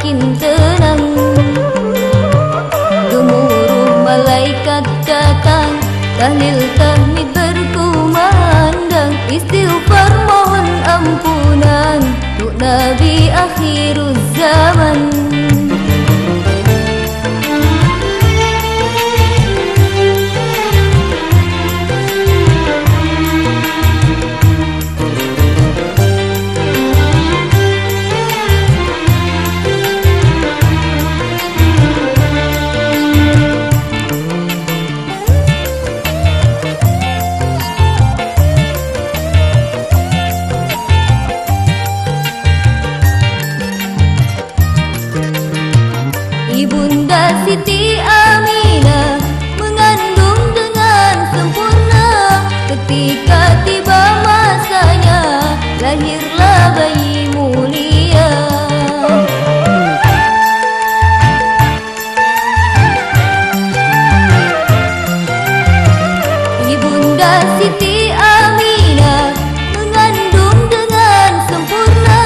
semakin tenang. Gemuruh malaikat datang, tahlil tahmid berkumandang, istighfar mohon ampunan untuk Nabi akhirul zaman. Ibunda Siti Aminah mengandung dengan sempurna. Ketika tiba masanya, lahirlah bayi mulia. Ibunda Siti Aminah mengandung dengan sempurna.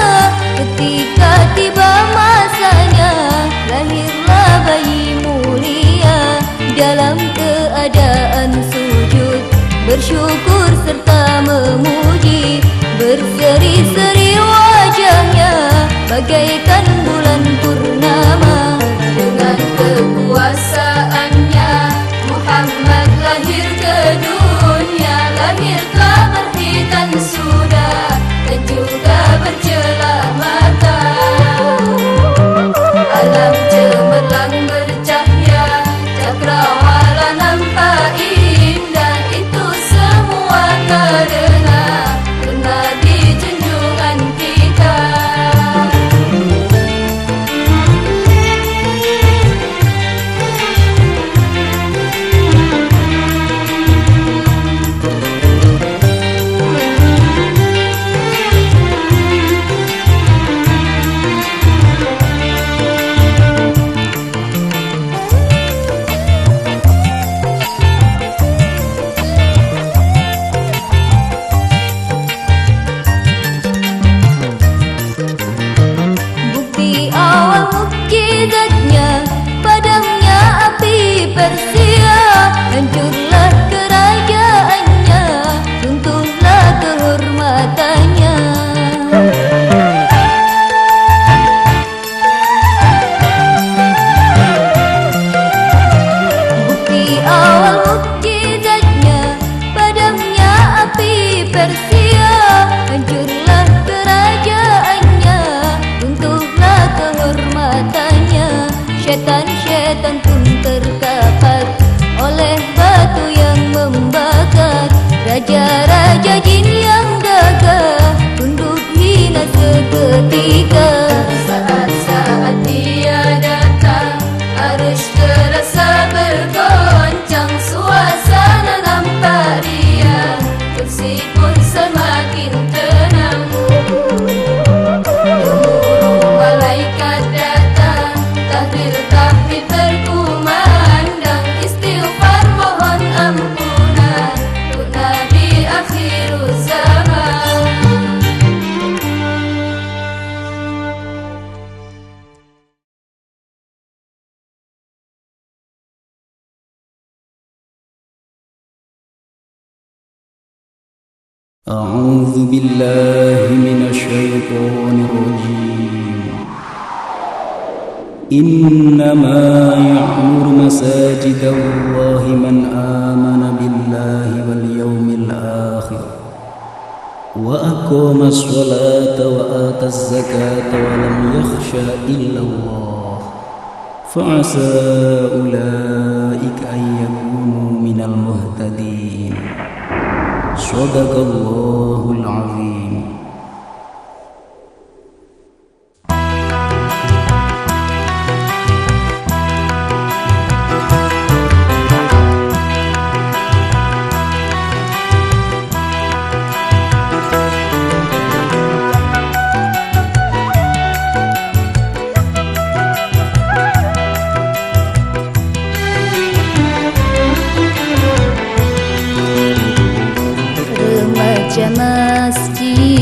Ketika tiba masanya, lahirlah bayi mulia. Dalam keadaan sujud, bersyukur serta memuji, berseri-seri wajahnya bagaikan bulan purnama. Dengan kekuasaannya Muhammad lahir ke dunia, lahirlah berhitan sudah dan juga bercelah mata. Alam cemerlang bercahaya, cakrawala nampak indah. Itu semua karena Nabi junjungan kita. Bukti awal mukjizatnya, padamnya api Persia, hancurlah kerajaannya, runtuhlah kehormatannya. Bukti awal mukjizatnya, padamnya api Persia, hancurlah kerajaannya, runtuhlah kehormatannya. Syaitan-syaitan pun terkapar oleh batu yang membakar. Raja-raja jin yang gagah tunduk hina seketika. Saat-saat dia datang, arus terasa bergoncang, suasana nampak riang, kursi pun semakin tenang. Gemuruh malaikat datang, tahlil tahmid berkumandang, istighfar mohon ampunan untuk Nabi akhirul zaman. أعوذ بالله من الشيطان الرجيم. إنما يعمر مساجد الله من آمن بالله واليوم الآخر وأقام الصلاة وآتى الزكاة ولم يخش إلا الله فعسى أولئك أن يكونوا من المهتدين. صدق الله العظيم. Remaja masjid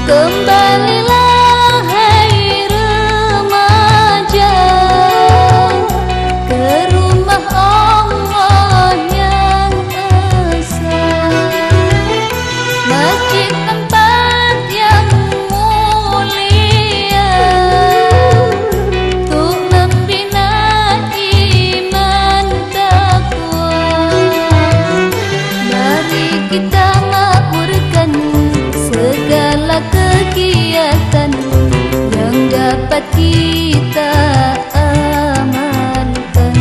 Kembalilah hai remaja ke rumah Allah yang esa, masjid tempat yang mulia untuk membina iman takwa. Mari kita makmurkan segala kegiatan yang dapat kita amalkan.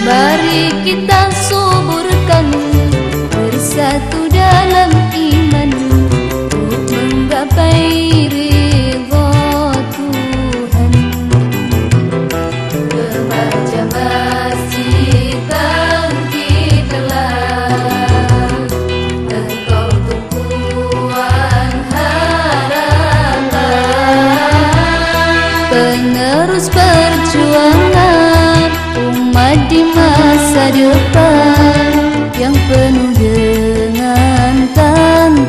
Mari kita suburkan bersatu dalam iman untuk menggapai ridha Tuhan. Remaja masih bangkitlah, engkau tumpuan harapan, penerus perjuangan umat di masa depan yang penuh dengan tantangan.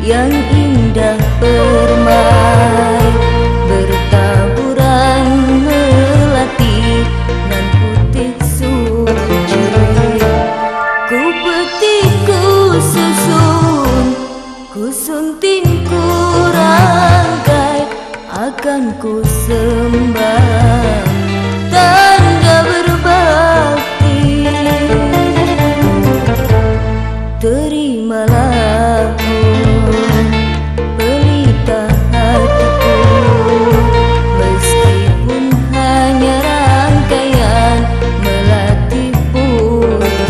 Yang indah permai bertaburan melati nan putih suci. Ku petik, ku susun, ku sunting, ku rangkai, akan ku sembah tanda berbakti. Terimalah pelita hatiku, meskipun hanya rangkaian melati putih.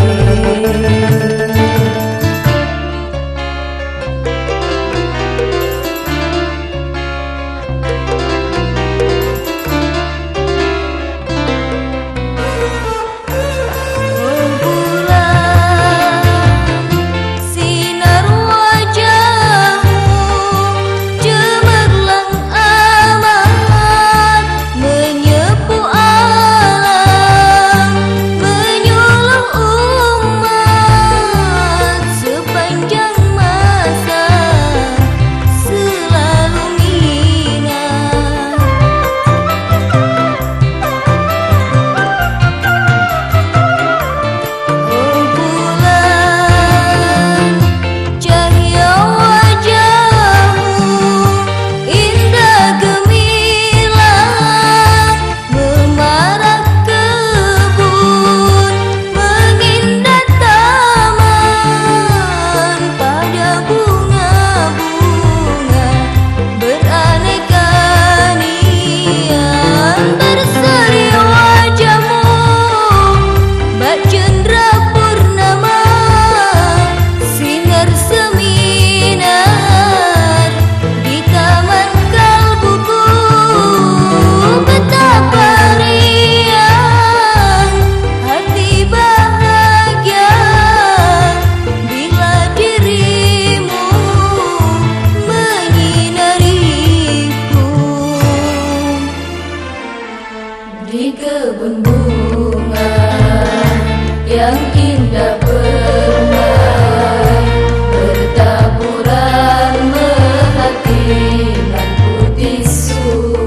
Di kebun bunga yang indah permai bertaburan melati nan putih suci.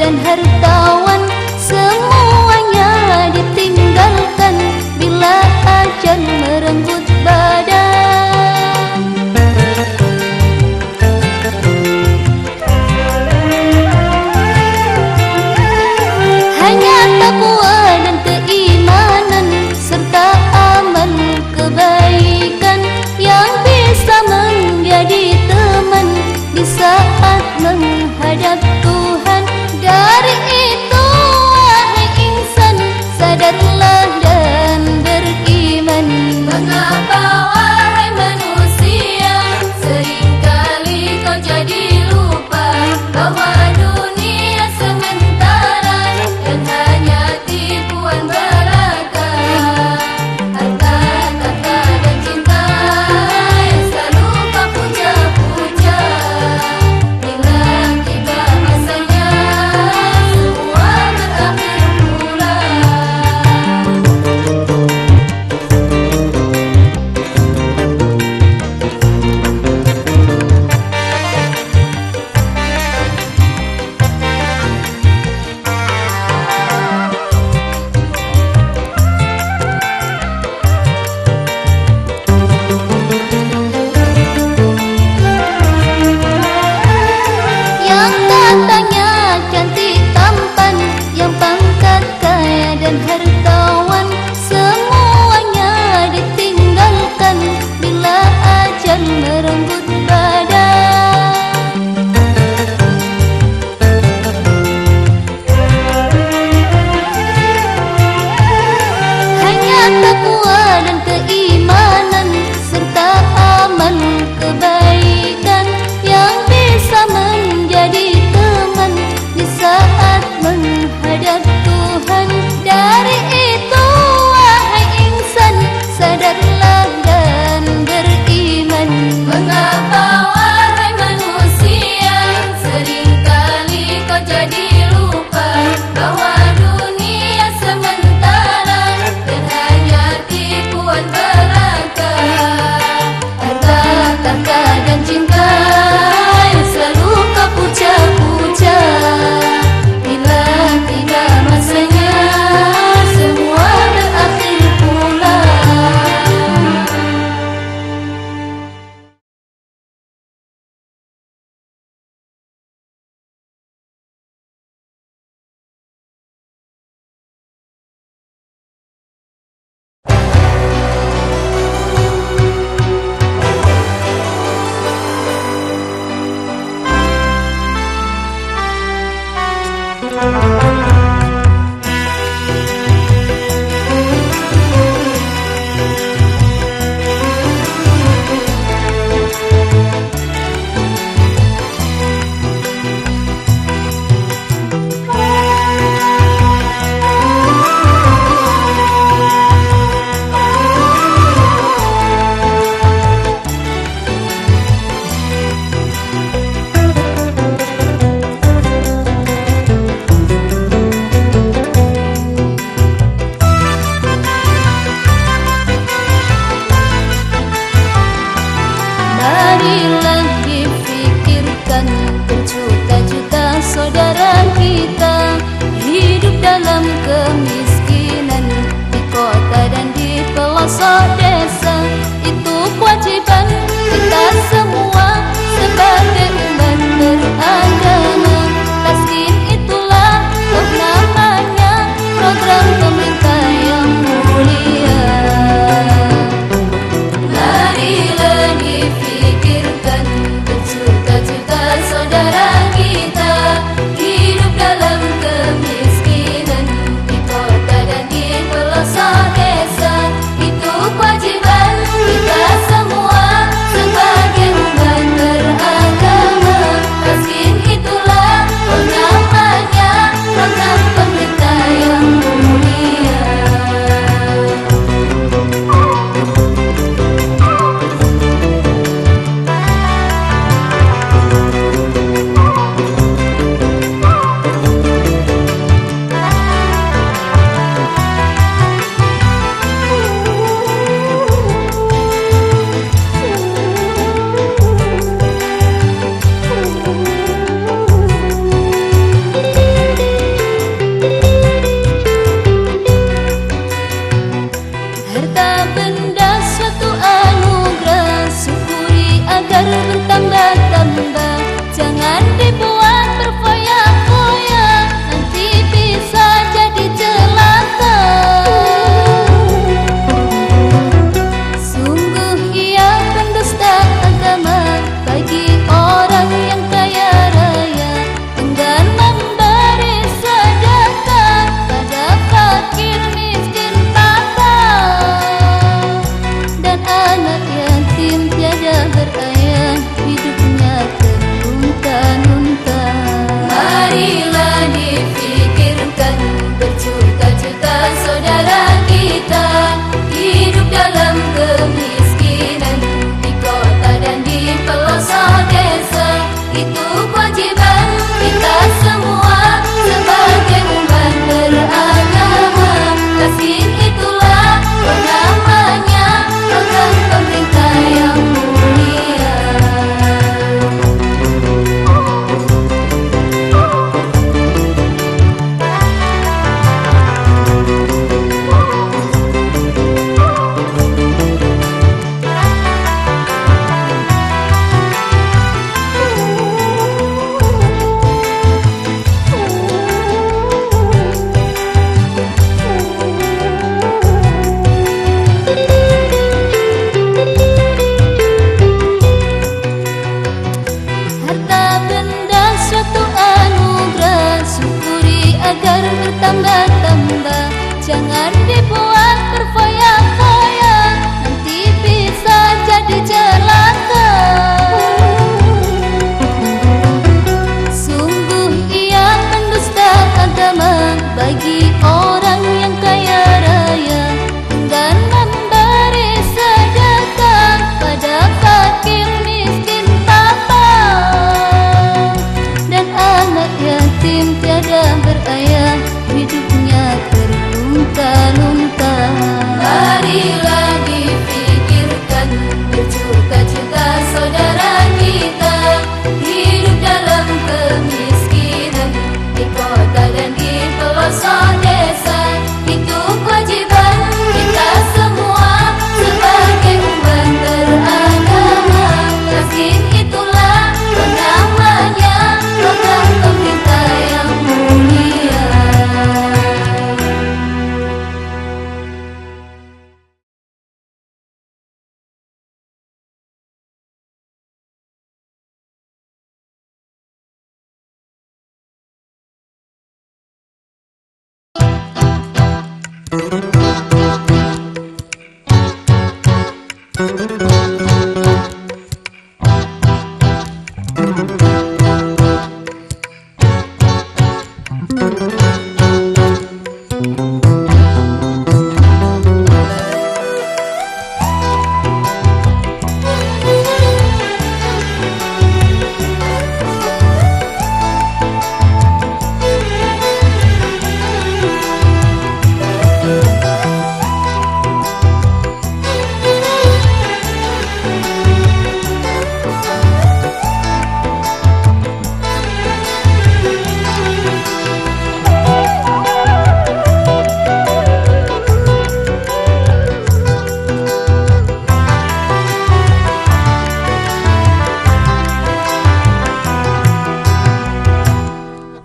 dan hartawan, semuanya ditinggalkan bila ajal merenggut badan. Hanya takwa dan keimanan serta amal kebaikan yang bisa menjadi teman di saat menghadap Tuhan. Dari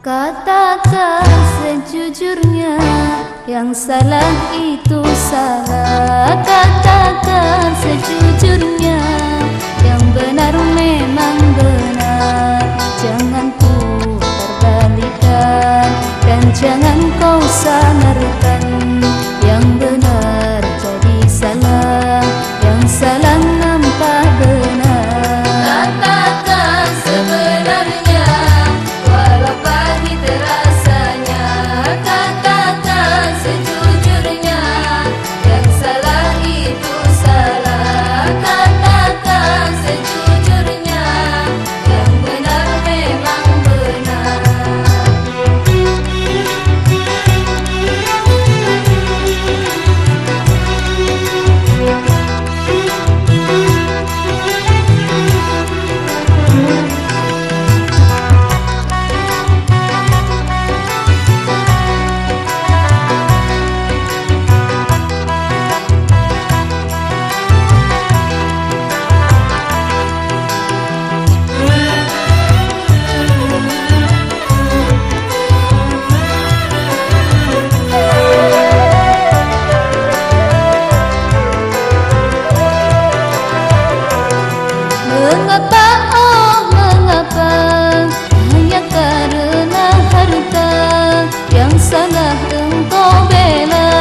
Katakan sejujurnya, yang salah itu salah. Katakan sejujurnya, yang benar memang benar. Jangan putar-balikan dan jangan kau samarkan. Yang benar jadi salah, yang salah nampak benar. Katakan sebenarnya, walau pahit rasanya. Katakan sejujurnya, yang salah itu salah. Katakan sejujurnya, yang benar memang benar. Mengapa, oh mengapa, hanya karena harta yang salah engkau bela.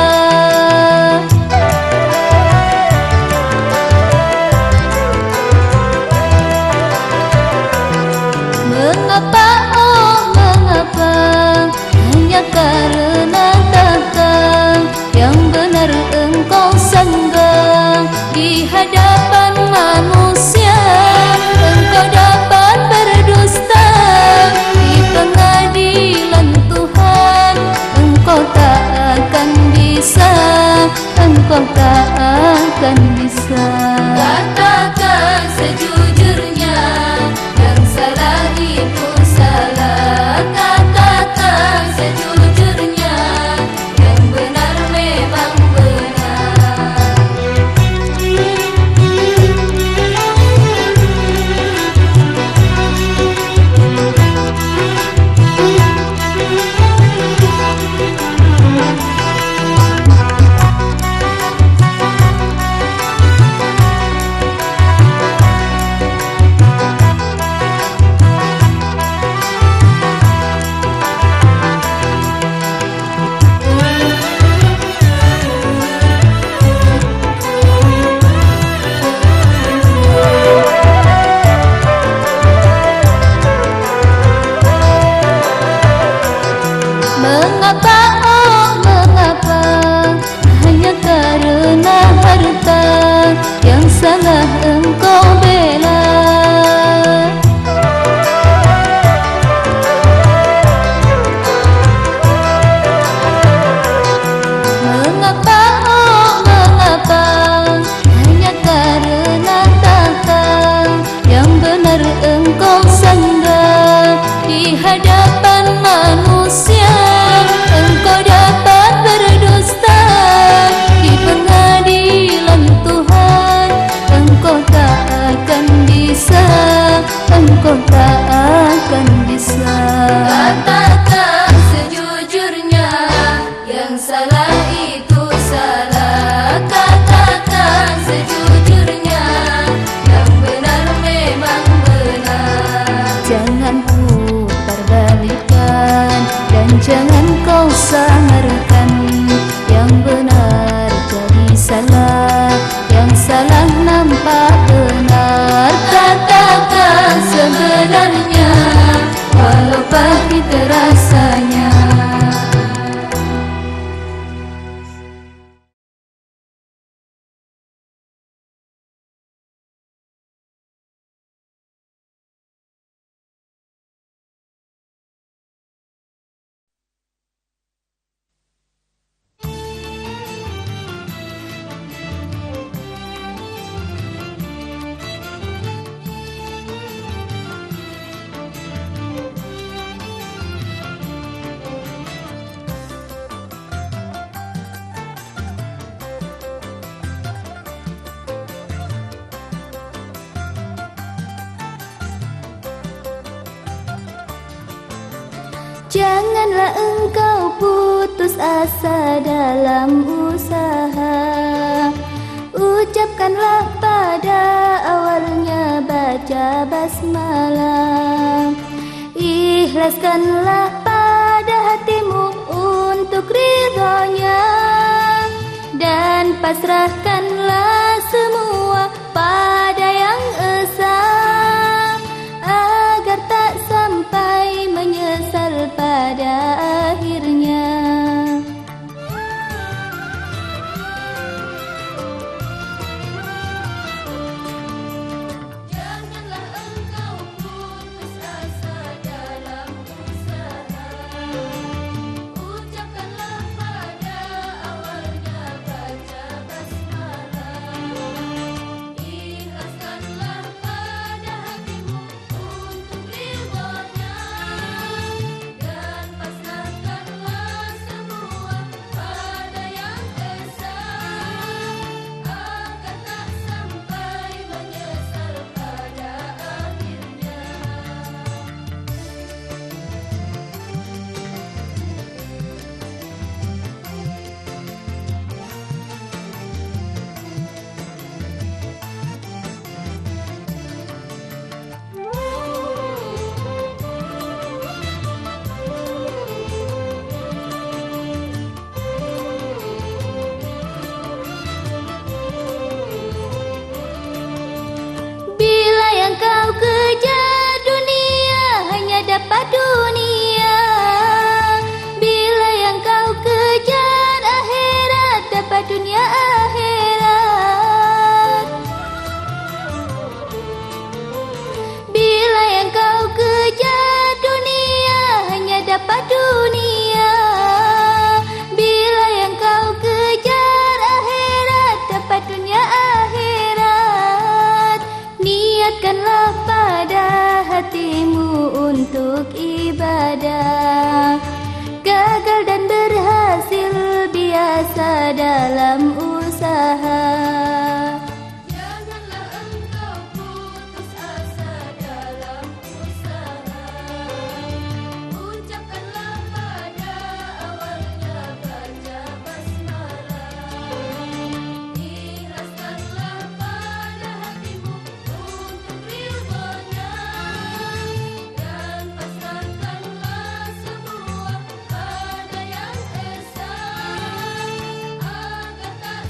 Mengapa, oh mengapa, hanya karena tahta yang benar engkau sanggah. Di hadapan manusia engkau dapat berdusta, di pengadilan Tuhan engkau tak akan bisa, engkau tak akan bisa. Katakan sejujurnya, yang salah itu salah. Katakan sejujurnya, yang benar memang benar. Mengapa, oh mengapa, hanya karena harta yang salah engkau bela. Mengapa, oh mengapa, hanya karena tahta yang benar engkau sanggah. Di hadapan manusia engkau dapat berdusta, di pengadilan Tuhan engkau tak akan bisa, engkau tak akan bisa. Katakan sejujurnya, yang salah itu salah. Katakan sejujurnya, yang benar memang benar. Jangan putar-balikan dan jangan kau samarkan. Yang benar Janganlah engkau putus asa dalam usaha. Ucapkanlah pada awalnya baca basmalah. Ikhlaskanlah pada hatimu untuk ridhonya, dan pasrahkanlah semua pada Yang Esa, agar tak sampai menyesal pada akhirnya. Janganlah engkau putus asa dalam usaha. Ucapkanlah pada awalnya baca basmalah. Ikhlaskanlah pada hatimu untuk ridhonya, dan pasrahkanlah semua pada Yang Esa, agar tak sampai menyesal pada akhirnya. Bila yang kau kejar dunia hanya dapat dunia, bila yang kau kejar akhirat dapat dunia akhirat. Bila yang kau kejar dunia hanya dapat dunia, bila yang kau kejar akhirat dapat dunia akhirat. Niatkanlah pada hatimu untuk ibadah, gagal dan berhasil biasa dalam usaha. Janganlah engkau putus asa dalam usaha. Ucapkanlah pada awalnya baca basmalah. Ikhlaskanlah pada hatimu untuk ridhonya, dan pasrahkanlah semua pada Yang Esa, agar tak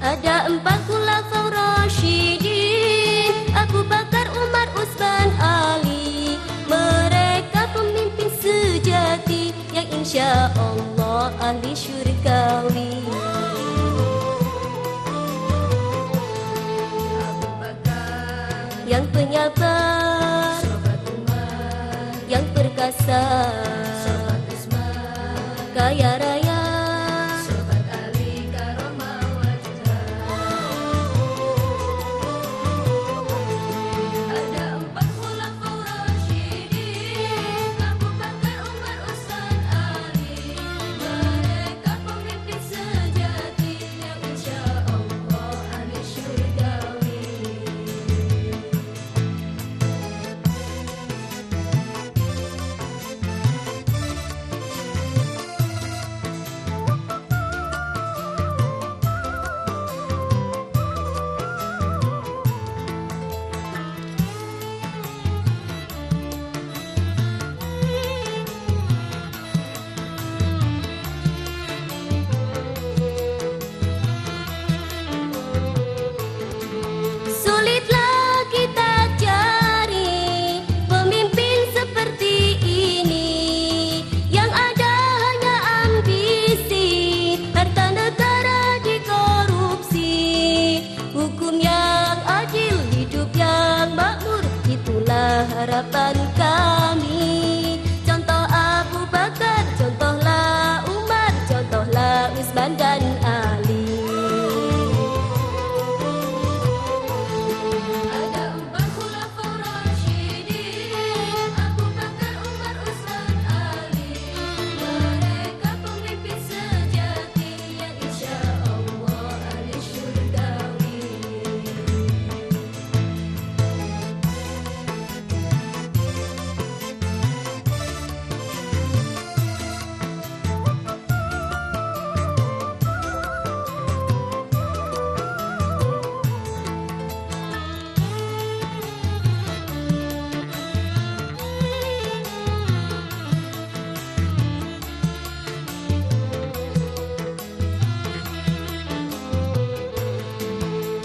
Ada 4 khulafaur rasyidin, Abu Bakar, Umar, Utsman, Ali. Mereka pemimpin sejati yang insya Allah ahli syurgawi. Abu Bakar yang penyabar, sahabat Umar yang perkasa, sahabat Utsman kaya raya, sahabat Ali karomah wajah. Ada 4 khulafaur rasyidin, Abu Bakar, Umar, Utsman, Ali. Mereka pemimpin sejati yang insya Allah ahli syurgawi. Sulitlah kita cari pemimpin seperti ini, yang ada hanya ambisi, harta negara dikorupsi. Hukum yang adil, hidup yang makmur, itulah harapan kami. Contoh Abu Bakar, contohlah Umar, contohlah Utsman dan Ali. Ada 4 khulafaur rasyidin, Abu Bakar, Umar, Utsman, Ali. Mereka pemimpin sejati yang insya Allah ahli syurgawi.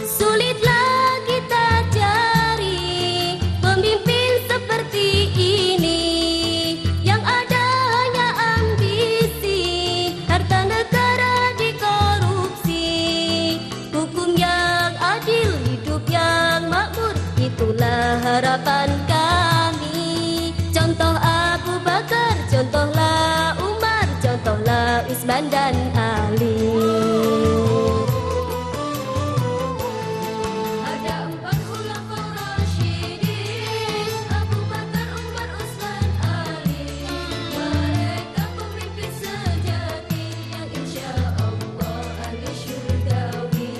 Sulitlah kita cari pemimpin seperti ini, yang ada hanya ambisi, harta negara dikorupsi. Hukum yang adil, hidup yang makmur, itulah harapan kami. Contoh Abu Bakar, contohlah Umar, contohlah Utsman dan Ali. Ada 4 khulafaur rasyidin, Abu Bakar, Umar, Utsman, Ali. Mereka pemimpin sejati yang insya Allah ahli syurgawi.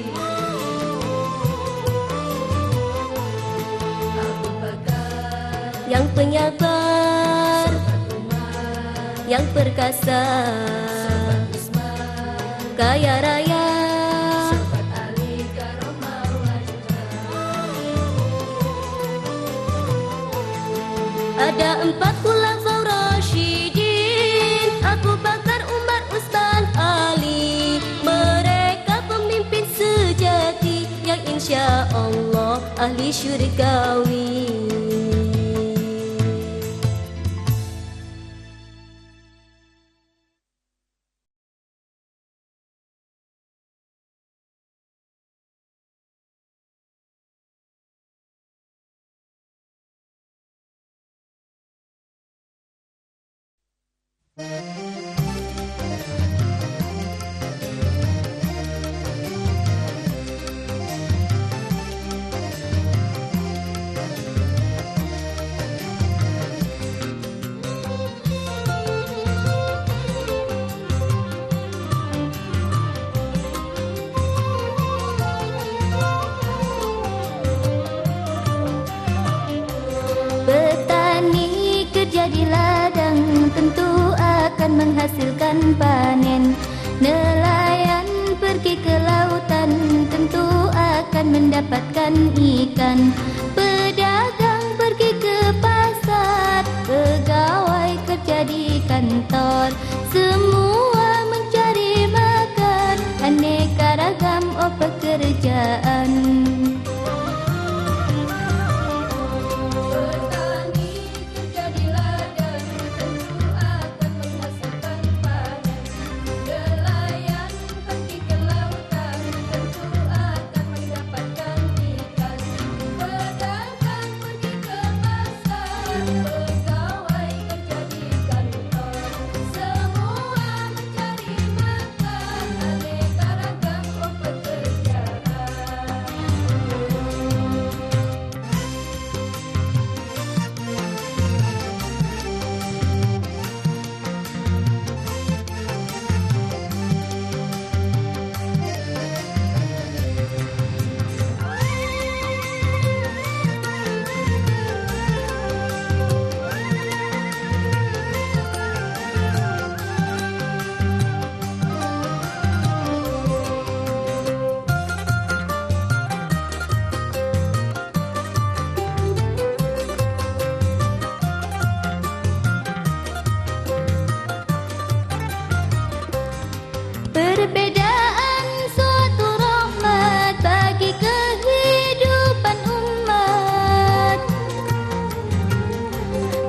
Abu Bakar yang penyabar, sahabat Umar yang perkasa, sahabat Utsman kaya raya, sahabat Ali karomah wajah. Ada 4 khulafaur rasyidin, Abu Bakar, Umar, Utsman, Ali. Mereka pemimpin sejati yang insya Allah ahli syurgawi. Petani kerja di ladang tentu akan menghasilkan panen. Nelayan pergi ke lautan tentu akan mendapatkan ikan. Pedagang pergi ke pasar, pegawai kerja di kantor. Semua mencari makan, aneka ragam pekerjaan. Perbedaan suatu rahmat bagi kehidupan umat,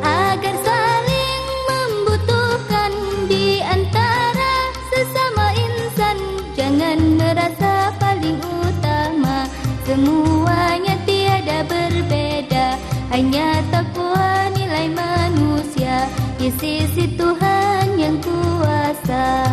agar saling membutuhkan di antara sesama insan. Jangan merasa paling utama, semuanya tiada berbeda. Hanya takwa nilai manusia di sisi Tuhan yang kuasa.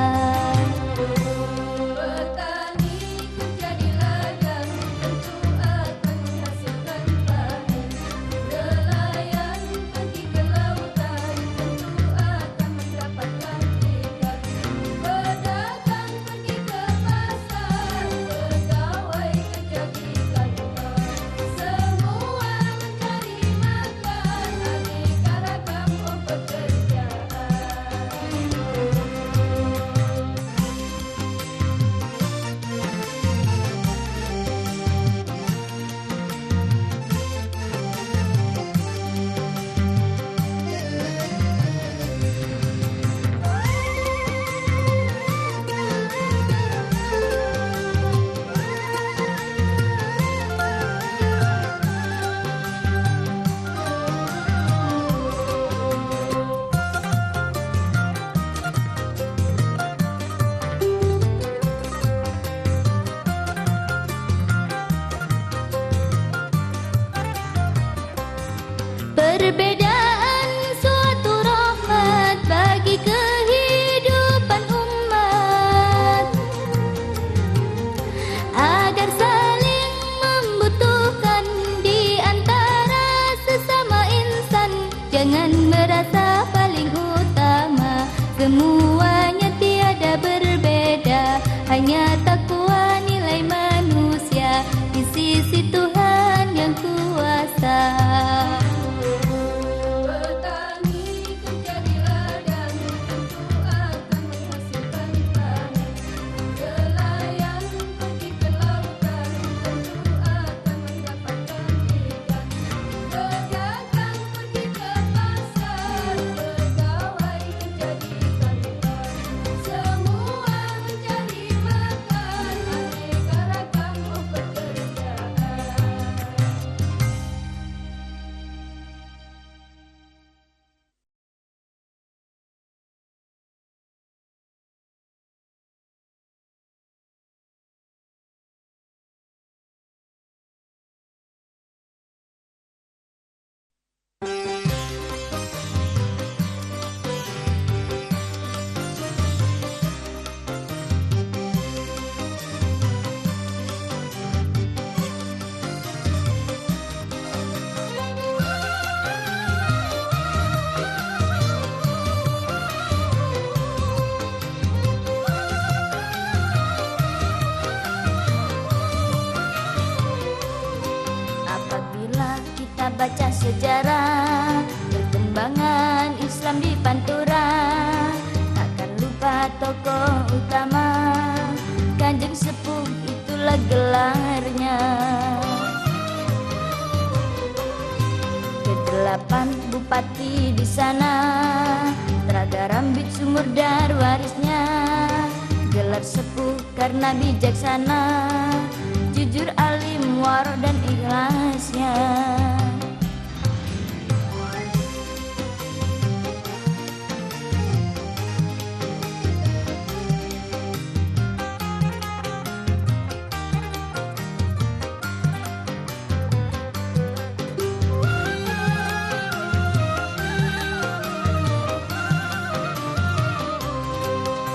Perbedaan suatu rahmat bagi kehidupan umat, agar saling membutuhkan di antara sesama insan. Jangan merasa paling utama, semuanya tiada berbeda. Hanya takwa nilai manusia di sisi Tuhan yang kuasa. Baca sejarah perkembangan Islam di Pantura, takkan lupa tokoh utama Kanjeng Sepuh, itulah gelarnya. Kedelapan bupati di sana, Telaga Rambit Sumur Dar warisnya. Gelar sepuh karena bijaksana, jujur, alim, waro dan ikhlasnya.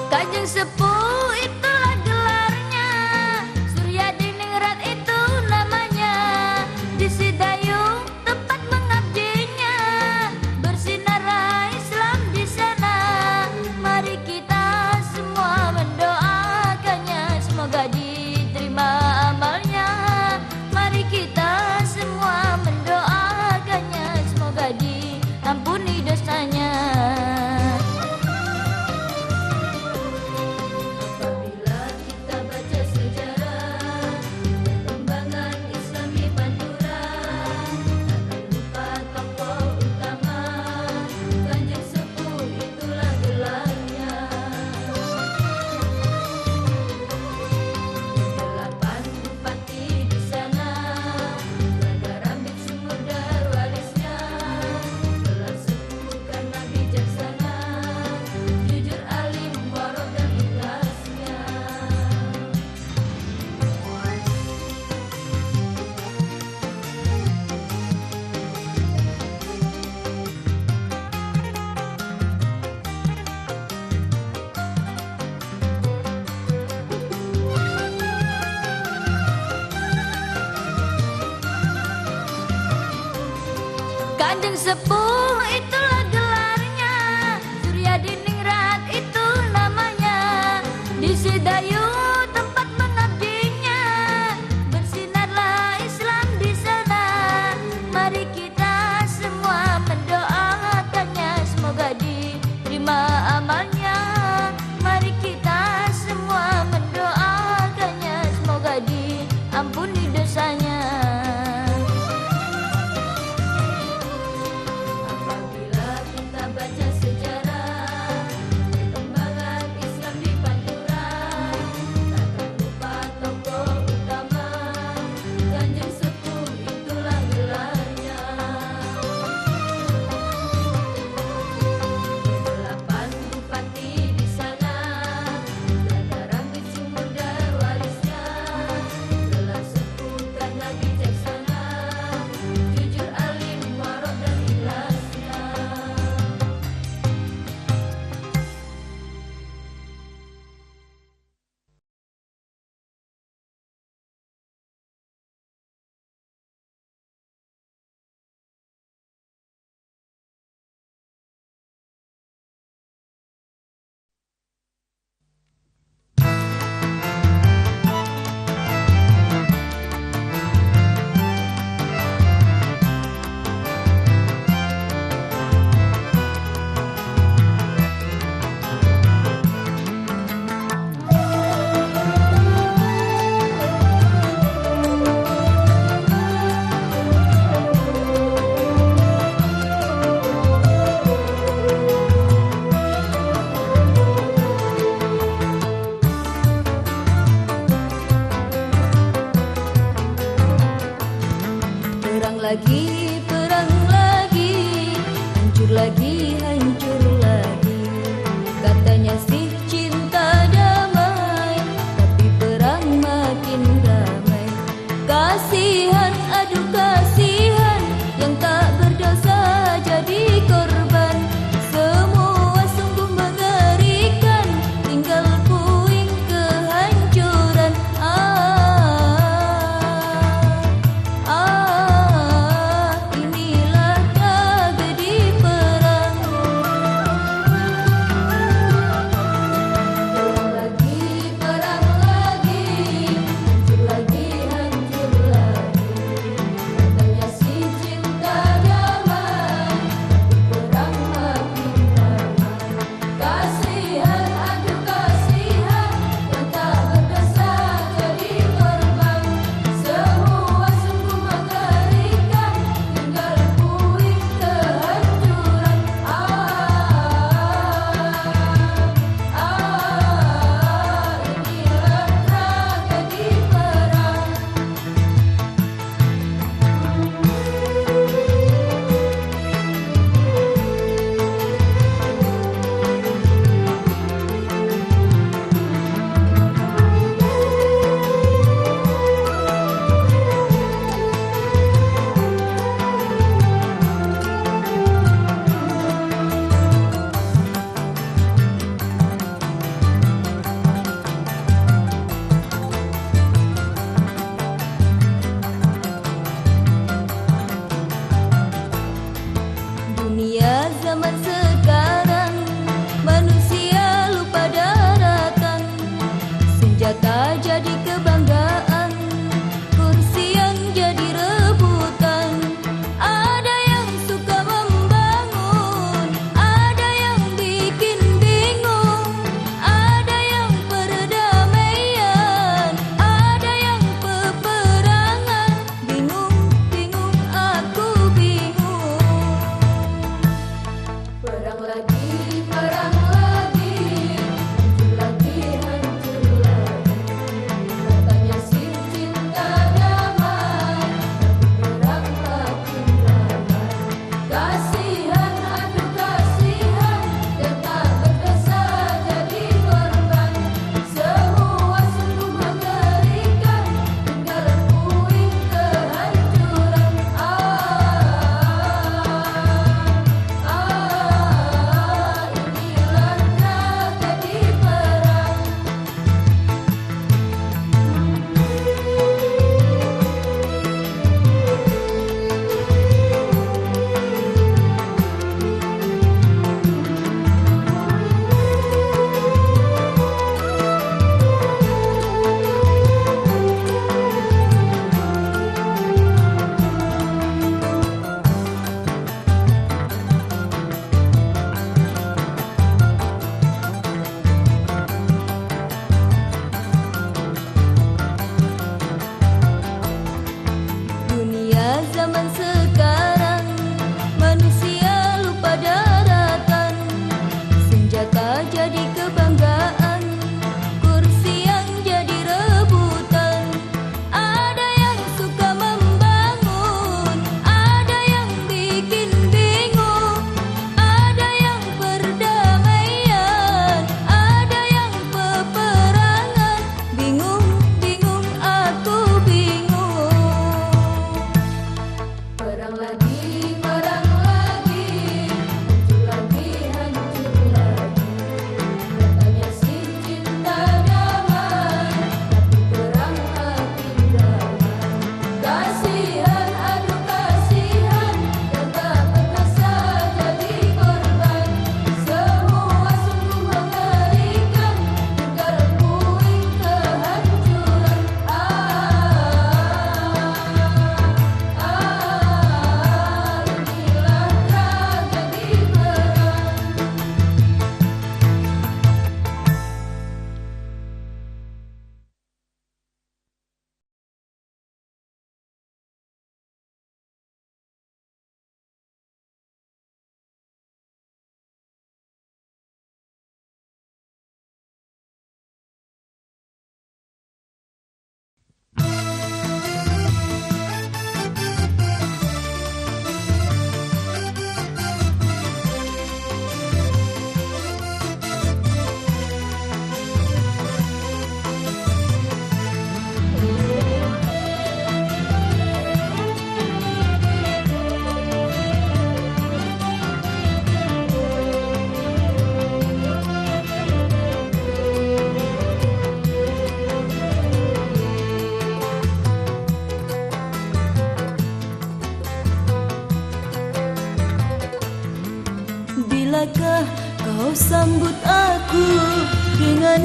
Kanjeng Sepuh itulah gelarnya, Surya Diningrat itu namanya. Di Sidayung tempat mengabdinya, bersinarlah Islam di sana. Mari kita semua mendoakannya, semoga diterima amalnya. Mari kita semua mendoakannya, semoga diampuni dosanya. Sepuh itulah gelarnya, Surya Diningrat itu namanya. Di Sidayu tempat mengabdinya, bersinarlah Islam di sana. Mari kita semua mendoakannya, semoga diterima amalnya. Mari kita semua mendoakannya, semoga diampuni dosanya.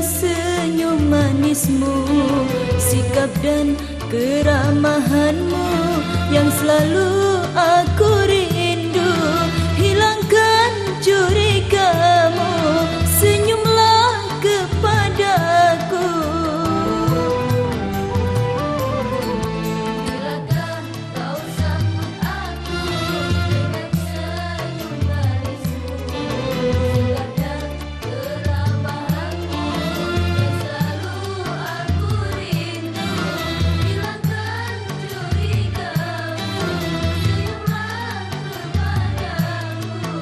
senyum manismu, sikap dan keramahanmu yang selalu aku rindu. Hilangkan curigamu, senyumlah kepadaku. Bilakah kau sambut aku dengan senyum manismu, sikap dan keramahanmu yang selalu aku rindu. Hilangkan curigamu, senyumlah kepadaku.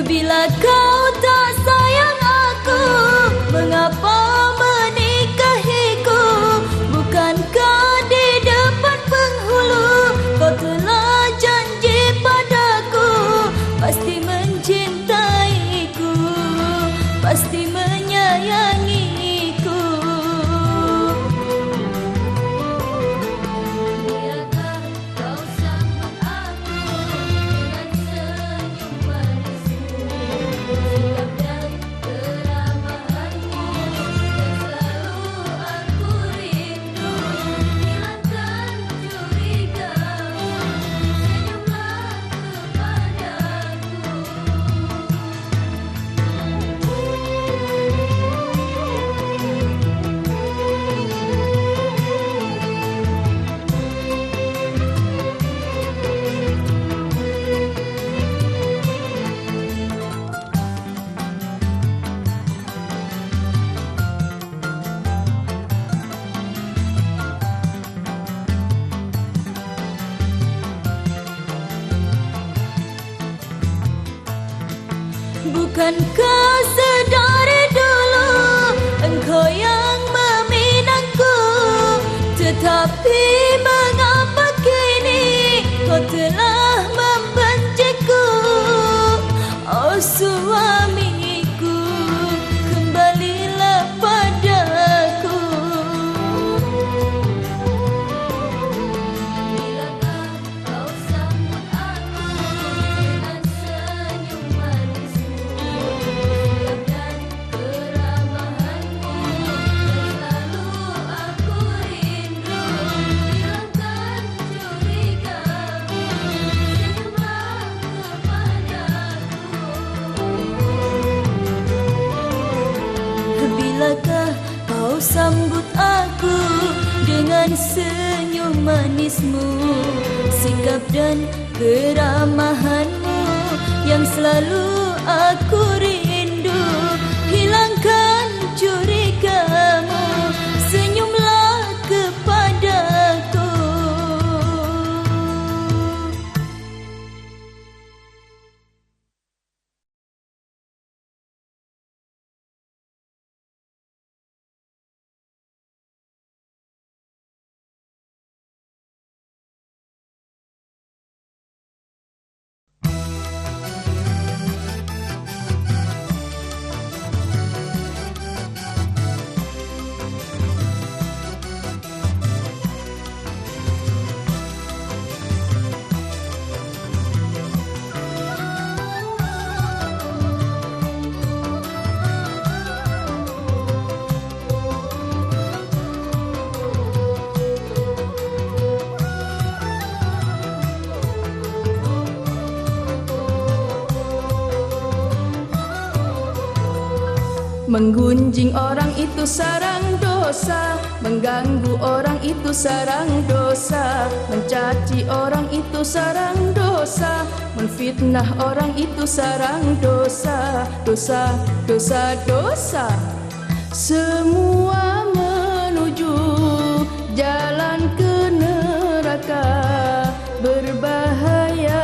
Bila kau tak sayang aku, mengapa menikahiku? Bukankah di depan penghulu kau telah janji padaku, pasti mencintaiku, pasti menyayangiku. Bilakah kau sambut aku dengan senyum manismu, sikap dan keramahanmu yang selalu aku rindu. Hilangkan curigamu, senyumlah kepadaku. Bukankah sedari dulu engkau yang meminangku, tetapi mengapa kini kau telah membenciku? Oh suamiku, kembalilah padaku. Bilakah kau sambut aku dengan senyum manismu, sikap dan keramahanmu yang selalu aku rindu. Hilangkan curigamu, senyumlah kepadaku. Bilakah kau sambut aku dengan senyum manismu, sikap dan keramahanmu yang selalu aku rindu. Hilangkan curigamu, senyumlah kepadaku. Menggunjing orang itu sarang dosa, mengganggu orang itu sarang dosa, mencaci orang itu sarang dosa, menfitnah orang itu sarang dosa, dosa, dosa, dosa. Semua menuju jalan ke neraka, berbahaya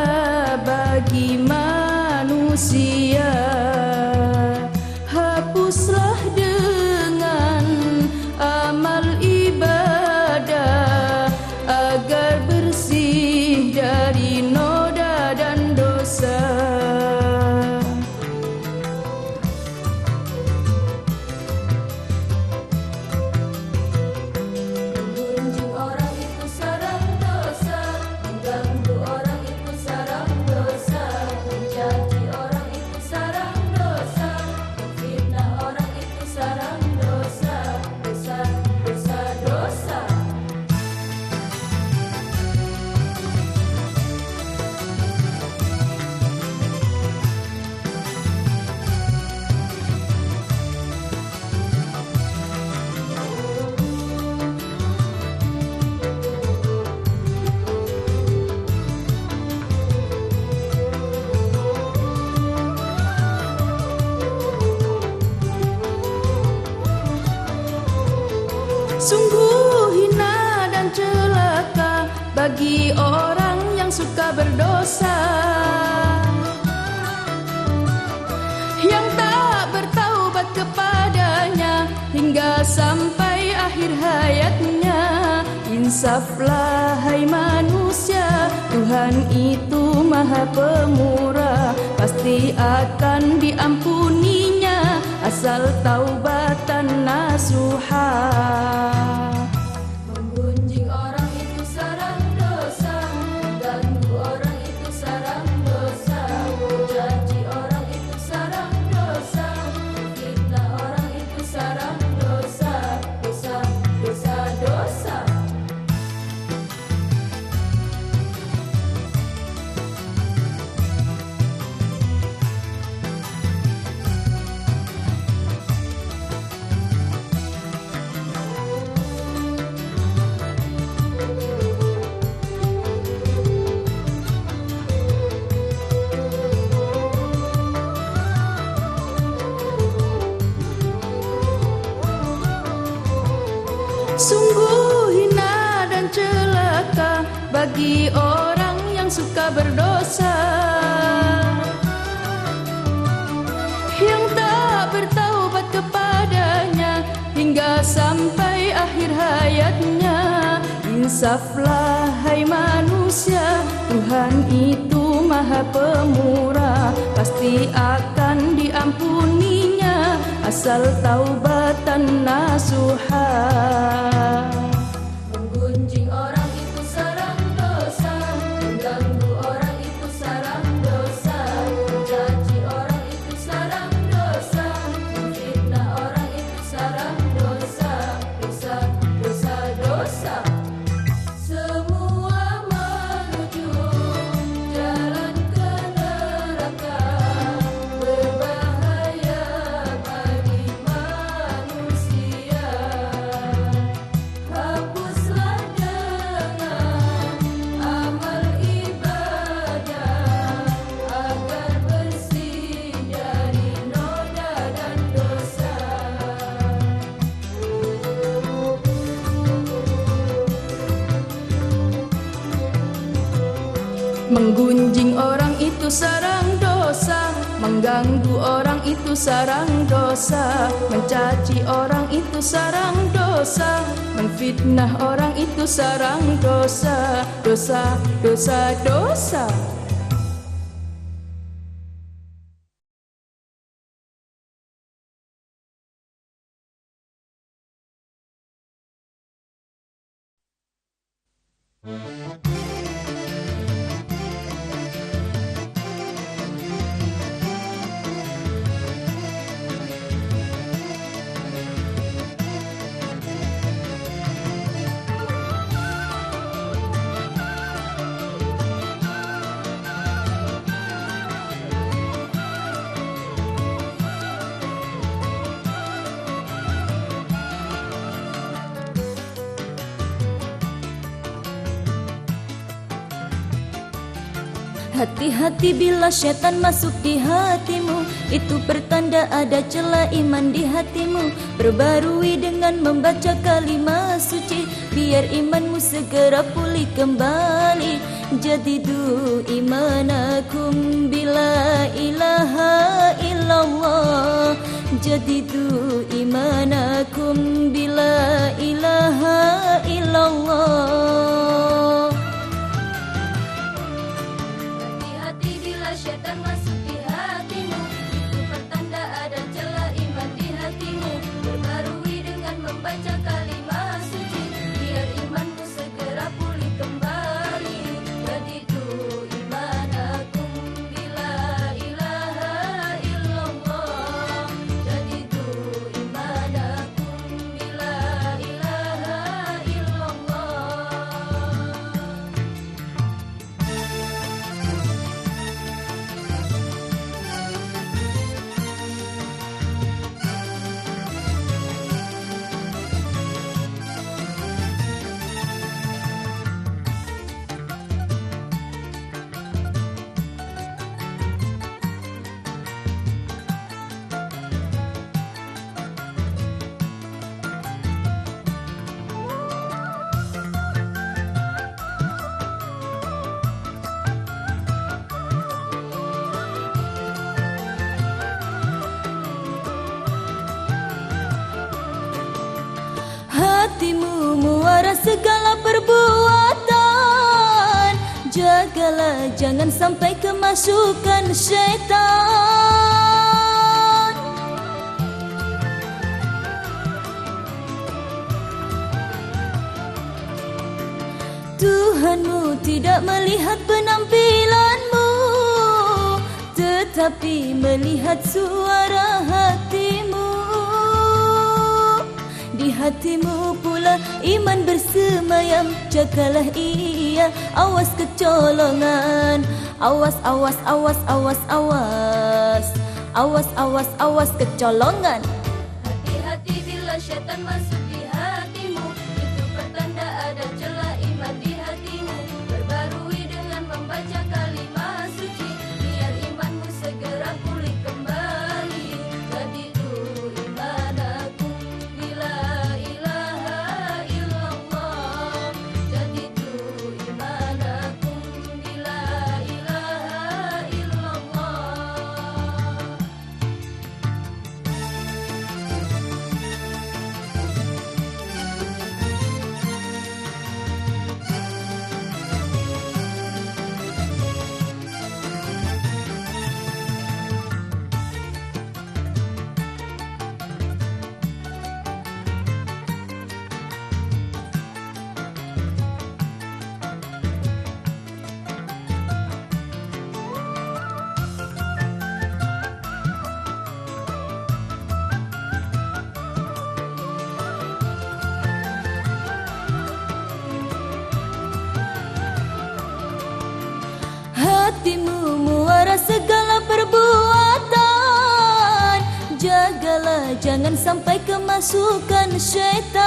bagi manusia. Hapuslah Sungguh hina dan celaka bagi orang yang suka berdosa, yang tak bertaubat kepadanya hingga sampai akhir hayatnya. Insaflah hai manusia, Tuhan itu maha pemurah, pasti akan diampuninya asal taubatan nasuha. Menggunjing orang itu sarang dosa, mengganggu orang itu sarang dosa, mencaci orang itu sarang dosa, fitnah orang itu sarang dosa, dosa, dosa, dosa. Sungguh hina dan celaka bagi orang yang suka berdosa, yang tak bertaubat kepadanya hingga sampai akhir hayatnya. Insaflah hai manusia, Tuhan itu maha pemurah, pasti akan diampuninya asal taubatan nasuha. Menggunjing orang itu sarang dosa, mengganggu orang itu sarang dosa, mencaci orang itu sarang dosa, menfitnah orang itu sarang dosa, dosa, dosa, dosa. Semua menuju jalan ke neraka, berbahaya bagi manusia. Hapuslah dengan amal ibadah agar bersih dari noda dan dosa. Menggunjing orang itu sarang dosa, mengganggu orang itu sarang dosa, mencaci orang itu sarang dosa, menfitnah orang itu sarang dosa, dosa, dosa, dosa. Hati-hati bila syaitan masuk di hatimu, itu pertanda ada celah iman di hatimu. Perbarui dengan membaca kalimat suci, biar imanmu segera pulih kembali. Jadidu imanakum bila ilaha illallah, jadidu imanakum bila ilaha illallah. Hati-hati bila syaitan masuk di hatimu, itu pertanda ada celah iman di hatimu. Perbarui dengan membaca kalimat suci, biar imanmu segera pulih kembali. Jadidu imanakum bila ilaha illallah, jadidu imanakum segala perbuatan. Jagalah jangan sampai kemasukan syaitan. Tuhanmu tidak melihat penampilanmu, tetapi melihat suara hatimu. Di hatimu pula iman bersemayam. Jagalah ia, awas kecolongan. Awas, awas, awas, awas, awas. Awas, awas, awas kecolongan. Hati-hati bila syaitan masuk di hatimu, itu pertanda ada celah iman di hatimu. Perbarui dengan membaca kalimah suci, biar imanmu segera pulih kembali. Jadi itu iman aku bila ilaha illallah. Jadi itu iman aku bila ilaha illallah. Hatimu muara segala perbuatan. Jagalah jangan sampai kemasukan syaitan.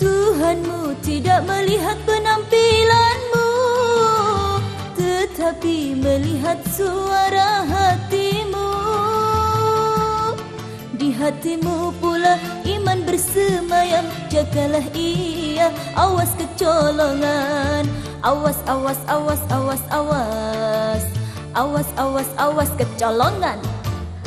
Tuhanmu tidak melihat penampilanmu, tetapi melihat suara hatimu. Di hatimu pula iman bersemayam. Jagalah ia, awas kecolongan. Awas, awas, awas, awas, awas. Awas, awas, awas kecolongan.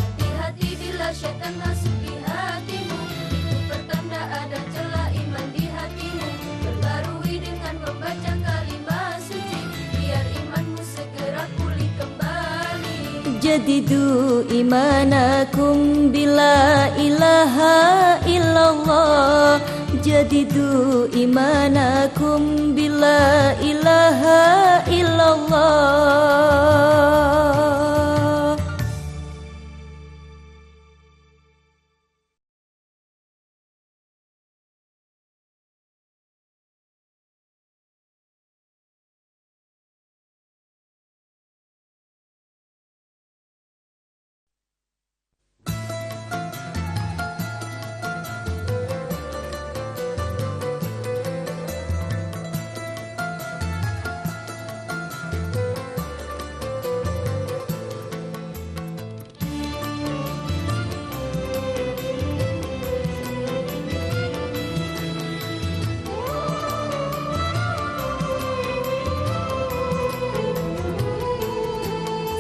Hati-hati bila syaitan masuk di hatimu, itu pertanda ada celah iman di hatimu. Perbarui dengan membaca kalimah suci, biar imanmu segera pulih kembali. Jadidu imanakum bila ilaha illallah. Jadidu imanakum bila ilaha illallah.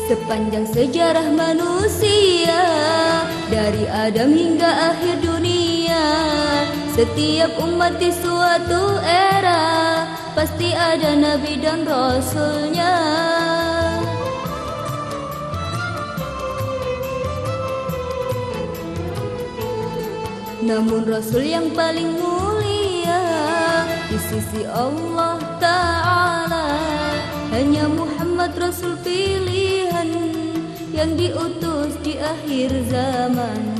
Sepanjang sejarah manusia, dari Adam hingga akhir dunia, setiap umat di suatu era pasti ada nabi dan rasulnya. Namun rasul yang paling mulia di sisi Allah Ta'ala hanya Muhammad, rasul pilihan yang diutus di akhir zaman.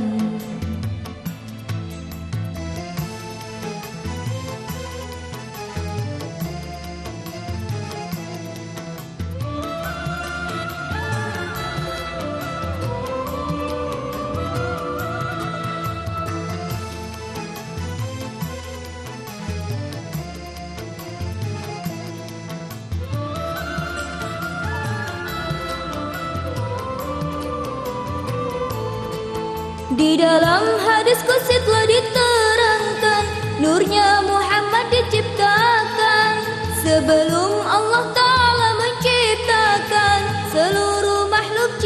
Di dalam hadis qudsi telah diterangkan, nurnya Muhammad diciptakan sebelum Allah Ta'ala menciptakan seluruh makhluk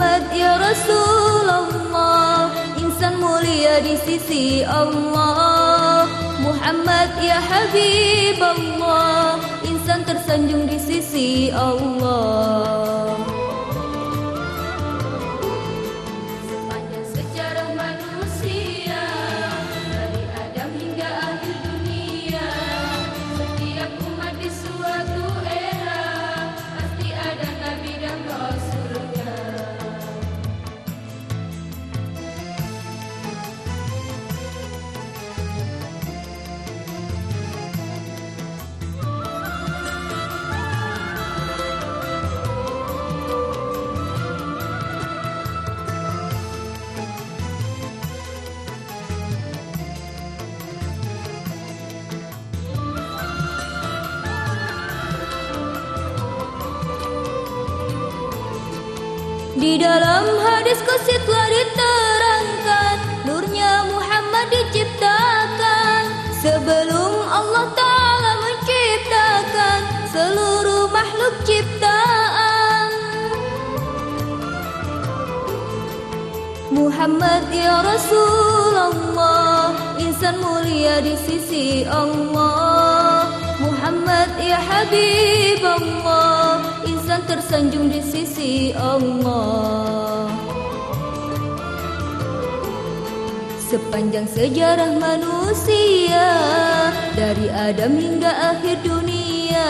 Muhammad ya Rasulullah, insan mulia di sisi Allah. Muhammad ya Habibullah, insan tersanjung di sisi Allah. Sepanjang sejarah manusia, dari Adam hingga akhir dunia, setiap umat di suatu era pasti ada Nabi dan Rasulnya. Di dalam hadis qudsi telah diterangkan, nurnya Muhammad diciptakan sebelum Allah Ta'ala menciptakan seluruh makhluk ciptaan. Muhammad ya Rasulullah, insan mulia di sisi Allah. Muhammad ya Habibullah, insan tersanjung di sisi Allah. Sepanjang sejarah manusia, dari Adam hingga akhir dunia,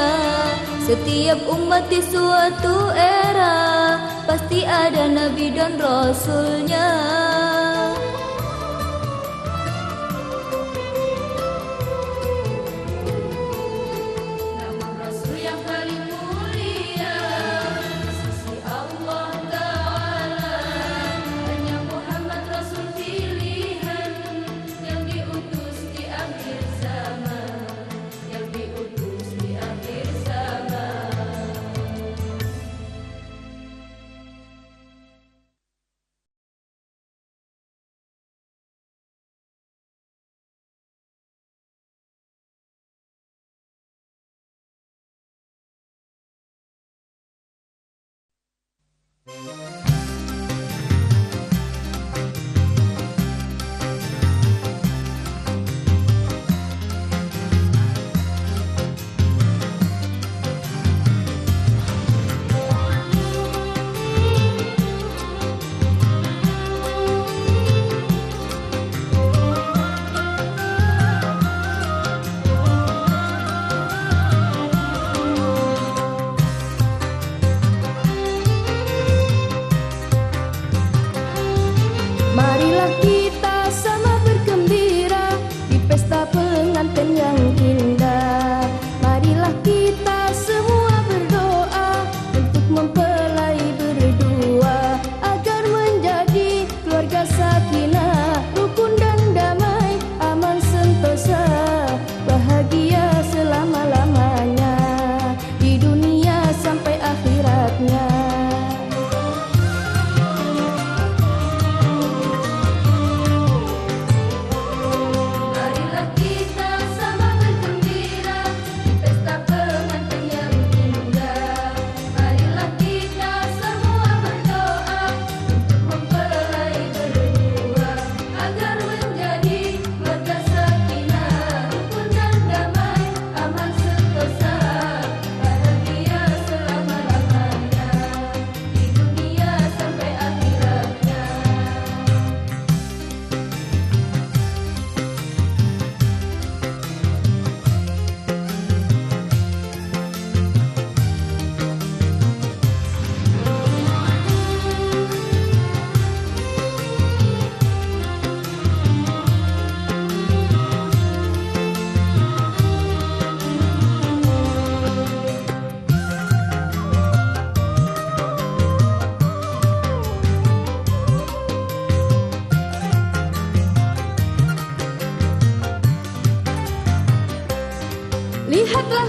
setiap umat di suatu era pasti ada Nabi dan Rasulnya. Marilah kita sama bergembira di pesta pengantin yang indah. Marilah kita semua berdoa untuk mempelai berdua, agar menjadi keluarga sakinah, rukun dan damai, aman sentosa, bahagia selama-lamanya di dunia sampai akhiratnya. Lihatlah